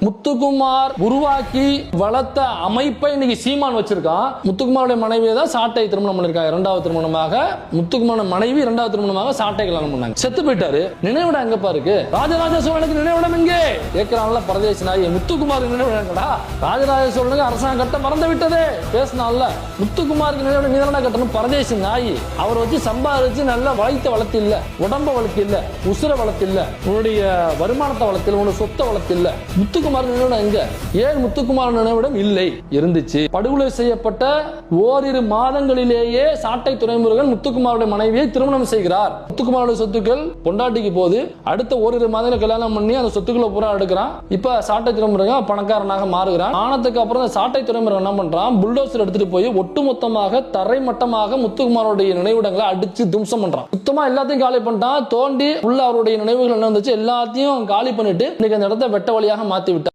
முத்துக்குமார் உருவாக்கி வளர்த்த அமைப்பை இன்னைக்கு சீமான் வச்சிருக்கான். முத்துக்குமாருடைய மனைவியை தான் சாட்டை திருமணம் பண்ணிருக்காங்க. இரண்டாவது திருமணமாக முத்துக்குமார் மனைவி இரண்டாவது திருமணமாக சாட்டை கல்யாணம் பண்ணாங்க. செத்து போயிட்டாரு. நினைவிடம் எங்க பாருக்கு? ராஜராஜ சோழனுக்கு நினைவிடம் எங்கே கேட்கிறான்ல பரதேசி நாய். முத்துக்குமார் நினைவிடா? ராஜராஜ சோழனுக்கு அரசாங்கம் கட்ட மறந்து விட்டதே பேசினால. முத்துக்குமாருக்கு நினைவிடம் நீதான கட்டணும் பரதேசி நாய். அவர் வச்சு சம்பாதிச்சு நல்லா வளர்த்து இல்ல, உடம்ப வளர்த்து இல்ல, உசுர வளர்த்து இல்ல, உன்னுடைய வருமானத்தை வளர்த்து இல்ல, உன்னுடைய சொத்தை வளர்த்து இல்ல. முத்துக்குமார் நினைவிடம் எங்க? ஏன் முத்துக்குமார் நினைவிடம் இல்லை? இருந்துச்சு. படுகொலை செய்யப்பட்ட ஓரிரு மாதங்களிலேயே சாட்டை துரைமுருகன் முத்துக்குமாருடைய மனைவியை திருமணம் செய்கிறார். முத்துக்குமாருடைய சொத்துக்கள் பொண்டாட்டிக்கு போது அடுத்த ஓரிரு மாதங்களை கல்யாணம் பண்ணி அந்த சொத்துக்களை பூரா எடுக்கிறான். இப்ப சாட்டை துரைமுருகன் பணக்காரனாக மாறுகிறான். ஆனதுக்கு அப்புறம் சாட்டை துரைமுருகன் என்ன பண்றான்? புல்டோசர் எடுத்துட்டு போய் ஒட்டுமொத்தமாக தரைமட்டமாக முத்துக்குமாரோடைய நினைவிடங்களை அடிச்சு தும்சம் பண்றான். சுத்தமா எல்லாத்தையும் காலி பண்ணிட்டான். தோண்டி உள்ள அவருடைய நினைவுகள் என்ன வந்துச்சு எல்லாத்தையும் காலி பண்ணிட்டு இன்னைக்கு அந்த இடத்தை வெட்ட வழியாக மாத்தி